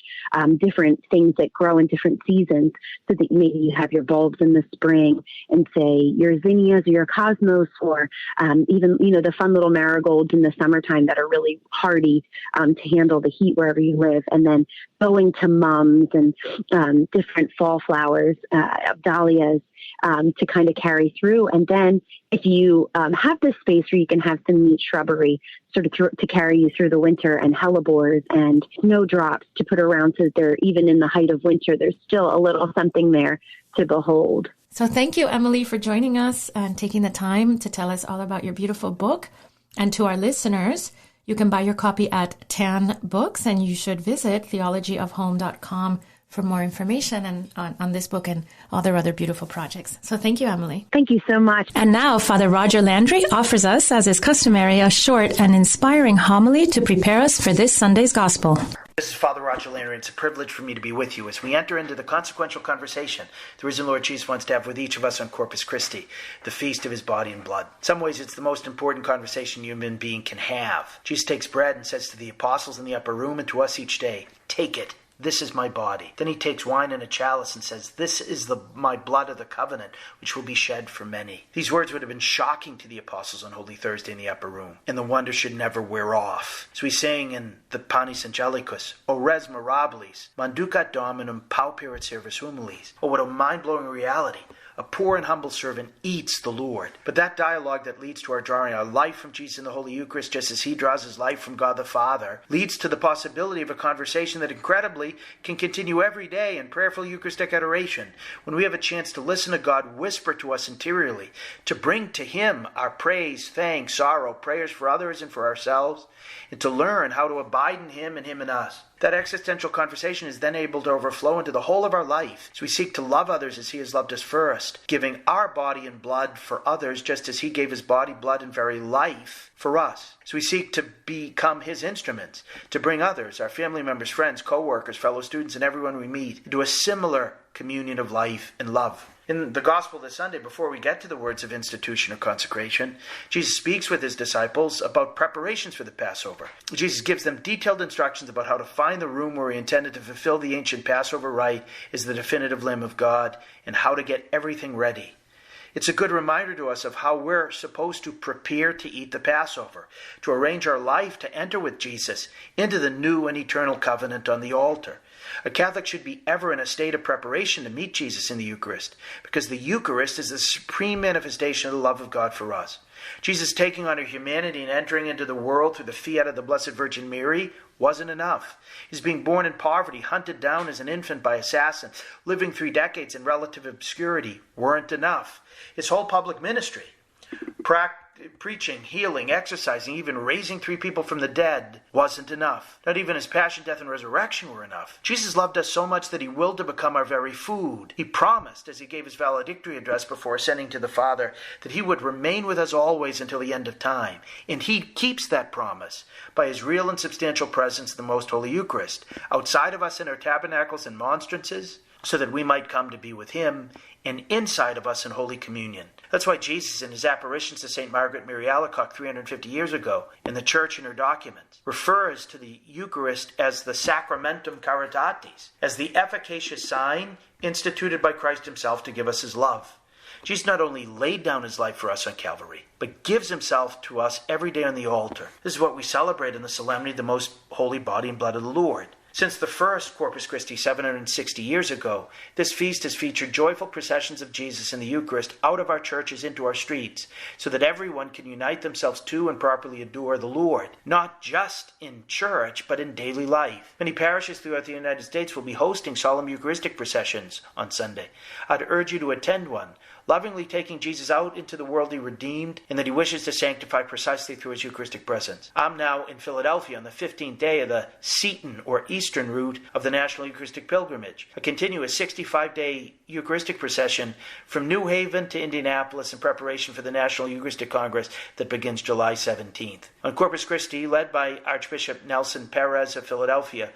Speaker 3: different things that grow in different seasons, so that maybe you have your bulbs in the spring and say your zinnias or your cosmos, or even, the fun little marigolds in the summertime that are really hardy to handle the heat wherever you live. And then going to mums and different fall flowers, dahlias, to kind of carry through. And then if you have this space where you can have some neat shrubbery sort of to carry you through the winter, and hellebores and snowdrops to put around, so that they're, even in the height of winter, there's still a little something there to behold.
Speaker 1: So thank you, Emily, for joining us and taking the time to tell us all about your beautiful book. And to our listeners, you can buy your copy at Tan Books, and you should visit theologyofhome.com for more information on this book and all their other beautiful projects. So thank you, Emily.
Speaker 3: Thank you so much.
Speaker 1: And now Father Roger Landry offers us, as is customary, a short and inspiring homily to prepare us for this Sunday's Gospel.
Speaker 5: This is Father Roger Landry, and it's a privilege for me to be with you as we enter into the consequential conversation the risen Lord Jesus wants to have with each of us on Corpus Christi, the feast of his body and blood. In some ways, it's the most important conversation a human being can have. Jesus takes bread and says to the apostles in the upper room and to us each day, "Take it. This is my body." Then he takes wine in a chalice and says, "This is my blood of the covenant, which will be shed for many." These words would have been shocking to the apostles on Holy Thursday in the upper room, and the wonder should never wear off. As we sang in the Panis Angelicus, "O res mirabilis, manducat dominum pauperit servus humilis." Oh, what a mind-blowing reality. A poor and humble servant eats the Lord. But that dialogue that leads to our drawing our life from Jesus in the Holy Eucharist, just as he draws his life from God the Father, leads to the possibility of a conversation that incredibly can continue every day in prayerful Eucharistic adoration, when we have a chance to listen to God whisper to us interiorly, to bring to him our praise, thanks, sorrow, prayers for others and for ourselves, and to learn how to abide in him and him in us. That existential conversation is then able to overflow into the whole of our life, as we seek to love others as he has loved us first, giving our body and blood for others just as he gave his body, blood, and very life for us. So we seek to become his instruments, to bring others, our family members, friends, co-workers, fellow students, and everyone we meet, into a similar communion of life and love. In the Gospel this Sunday, before we get to the words of institution or consecration, Jesus speaks with his disciples about preparations for the Passover. Jesus gives them detailed instructions about how to find the room where he intended to fulfill the ancient Passover rite as the definitive Lamb of God, and how to get everything ready. It's a good reminder to us of how we're supposed to prepare to eat the Passover, to arrange our life to enter with Jesus into the new and eternal covenant on the altar. A Catholic should be ever in a state of preparation to meet Jesus in the Eucharist, because the Eucharist is the supreme manifestation of the love of God for us. Jesus taking on our humanity and entering into the world through the fiat of the Blessed Virgin Mary wasn't enough. His being born in poverty, hunted down as an infant by assassins, living 3 decades in relative obscurity weren't enough. His whole public ministry, preaching, healing, exercising, even raising 3 people from the dead wasn't enough. Not even his passion, death, and resurrection were enough. Jesus loved us so much that he willed to become our very food. He promised, as he gave his valedictory address before ascending to the Father, that he would remain with us always until the end of time. And he keeps that promise by his real and substantial presence in the Most Holy Eucharist, outside of us in our tabernacles and monstrances, so that we might come to be with him, and inside of us in Holy Communion. That's why Jesus, in his apparitions to St. Margaret Mary Alacoque 350 years ago, in the Church in her documents, refers to the Eucharist as the Sacramentum Caritatis, as the efficacious sign instituted by Christ himself to give us his love. Jesus not only laid down his life for us on Calvary, but gives himself to us every day on the altar. This is what we celebrate in the solemnity of the most holy body and blood of the Lord. Since the first Corpus Christi 760 years ago, this feast has featured joyful processions of Jesus in the Eucharist out of our churches into our streets, so that everyone can unite themselves to and properly adore the Lord, not just in church, but in daily life. Many parishes throughout the United States will be hosting solemn Eucharistic processions on Sunday. I'd urge you to attend one, lovingly taking Jesus out into the world he redeemed, and that he wishes to sanctify precisely through his Eucharistic presence. I'm now in Philadelphia on the 15th day of the Seton or Eastern route of the National Eucharistic Pilgrimage, a continuous 65-day Eucharistic procession from New Haven to Indianapolis in preparation for the National Eucharistic Congress that begins July 17th. On Corpus Christi, led by Archbishop Nelson Perez of Philadelphia,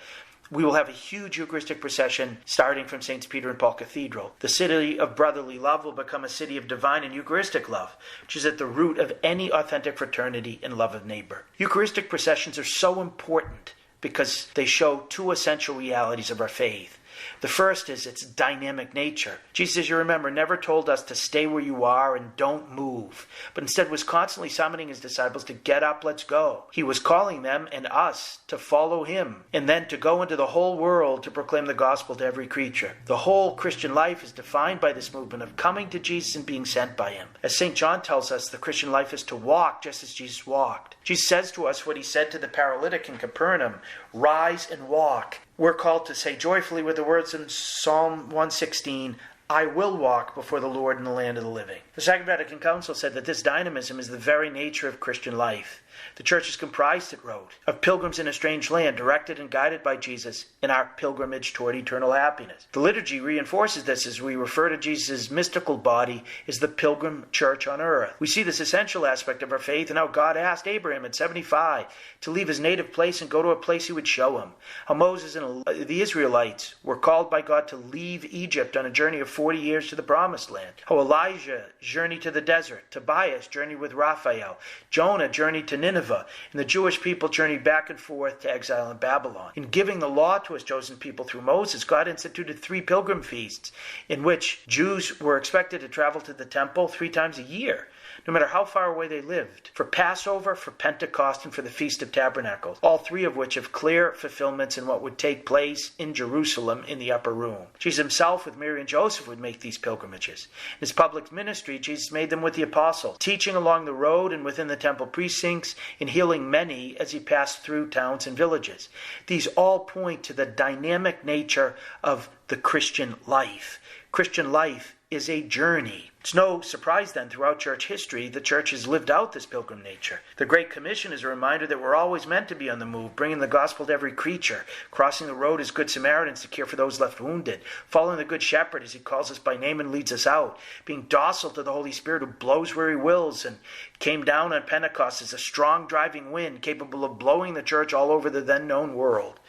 Speaker 5: We will have a huge Eucharistic procession starting from St. Peter and Paul Cathedral. The city of brotherly love will become a city of divine and Eucharistic love, which is at the root of any authentic fraternity and love of neighbor. Eucharistic processions are so important because they show two essential realities of our faith. The first is its dynamic nature. Jesus, as you remember, never told us to stay where you are and don't move, but instead was constantly summoning his disciples to get up, let's go. He was calling them and us to follow him, and then to go into the whole world to proclaim the gospel to every creature. The whole Christian life is defined by this movement of coming to Jesus and being sent by him. As St. John tells us, the Christian life is to walk just as Jesus walked. Jesus says to us what he said to the paralytic in Capernaum, rise and walk. We're called to say joyfully with the words in Psalm 116, I will walk before the Lord in the land of the living. The Second Vatican Council said that this dynamism is the very nature of Christian life. The church is comprised, it wrote, of pilgrims in a strange land, directed and guided by Jesus in our pilgrimage toward eternal happiness. The liturgy reinforces this as we refer to Jesus' mystical body as the pilgrim church on earth. We see this essential aspect of our faith in how God asked Abraham at 75 to leave his native place and go to a place he would show him. How Moses and the Israelites were called by God to leave Egypt on a journey of 40 years to the promised land. How Elijah journeyed to the desert, Tobias journeyed with Raphael, Jonah journeyed to Nineveh, and the Jewish people journeyed back and forth to exile in Babylon. In giving the law to his chosen people through Moses, God instituted 3 pilgrim feasts in which Jews were expected to travel to the temple 3 times a year, no matter how far away they lived, for Passover, for Pentecost, and for the Feast of Tabernacles, all 3 of which have clear fulfillments in what would take place in Jerusalem in the upper room. Jesus himself with Mary and Joseph would make these pilgrimages. In his public ministry, Jesus made them with the apostles, teaching along the road and within the temple precincts, and healing many as he passed through towns and villages. These all point to the dynamic nature of the Christian life. Christian life is a journey. It's no surprise then, throughout church history, the church has lived out this pilgrim nature. The Great Commission is a reminder that we're always meant to be on the move, bringing the gospel to every creature, crossing the road as good Samaritans to care for those left wounded, following the Good Shepherd as he calls us by name and leads us out, being docile to the Holy Spirit who blows where he wills and came down on Pentecost as a strong driving wind capable of blowing the church all over the then known world.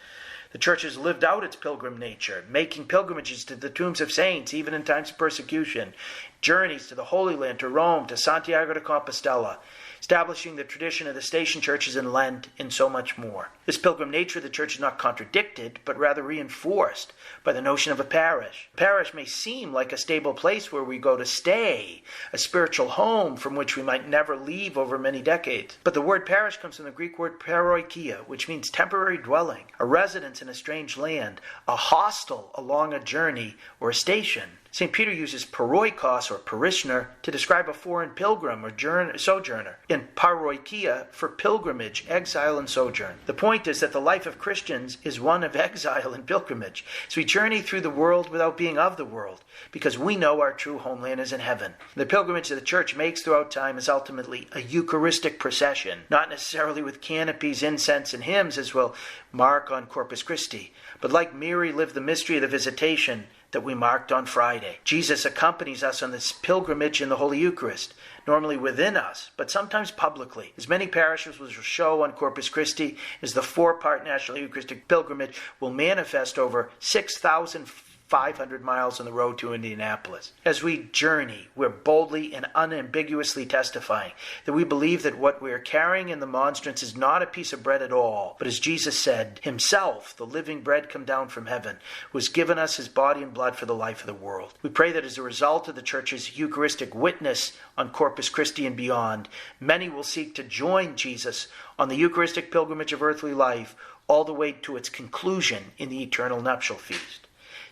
Speaker 5: The church has lived out its pilgrim nature, making pilgrimages to the tombs of saints, even in times of persecution, journeys to the Holy Land, to Rome, to Santiago de Compostela, establishing the tradition of the station churches in Lent, and so much more. This pilgrim nature of the church is not contradicted, but rather reinforced by the notion of a parish. A parish may seem like a stable place where we go to stay, a spiritual home from which we might never leave over many decades. But the word parish comes from the Greek word paroikia, which means temporary dwelling, a residence in a strange land, a hostel along a journey, or a station. St. Peter uses paroikos, or parishioner, to describe a foreign pilgrim or sojourner, and paroikia for pilgrimage, exile, and sojourn. The point is that the life of Christians is one of exile and pilgrimage. So we journey through the world without being of the world, because we know our true homeland is in heaven. The pilgrimage that the church makes throughout time is ultimately a Eucharistic procession, not necessarily with canopies, incense, and hymns, as we'll mark on Corpus Christi, but like Mary lived the mystery of the visitation that we marked on Friday. Jesus accompanies us on this pilgrimage in the Holy Eucharist, normally within us, but sometimes publicly. As many parishes will show on Corpus Christi, as the 4-part National Eucharistic Pilgrimage will manifest over 6,500 miles on the road to Indianapolis. As we journey, we're boldly and unambiguously testifying that we believe that what we are carrying in the monstrance is not a piece of bread at all, but as Jesus said himself, the living bread come down from heaven, who has given us his body and blood for the life of the world. We pray that as a result of the Church's Eucharistic witness on Corpus Christi and beyond, many will seek to join Jesus on the Eucharistic pilgrimage of earthly life, all the way to its conclusion in the eternal nuptial feast.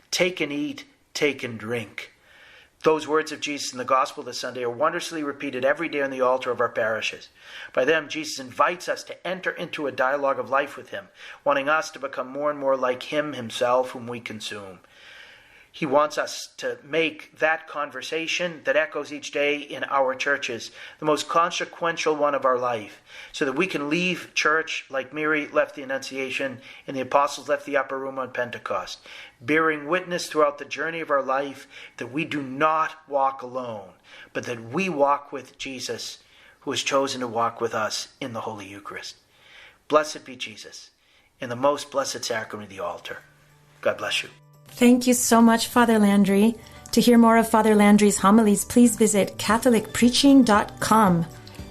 Speaker 5: Take and eat, take and drink. Those words of Jesus in the Gospel this Sunday are wondrously repeated every day on the altar of our parishes. By them, Jesus invites us to enter into a dialogue of life with him, wanting us to become more and more like him himself, whom we consume. He wants us to make that conversation that echoes each day in our churches the most consequential one of our life, so that we can leave church like Mary left the Annunciation and the apostles left the upper room on Pentecost, bearing witness throughout the journey of our life that we do not walk alone, but that we walk with Jesus, who has chosen to walk with us in the Holy Eucharist. Blessed be Jesus. in the most blessed sacrament of the altar. God bless you.
Speaker 1: Thank you so much, Father Landry. To hear more of Father Landry's homilies, please visit catholicpreaching.com.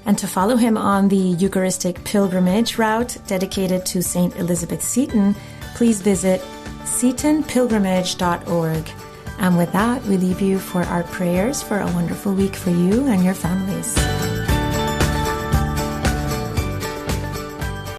Speaker 1: And to follow him on the Eucharistic Pilgrimage route dedicated to St. Elizabeth Seton, please visit setonpilgrimage.org. And with that, we leave you for our prayers for a wonderful week for you and your families.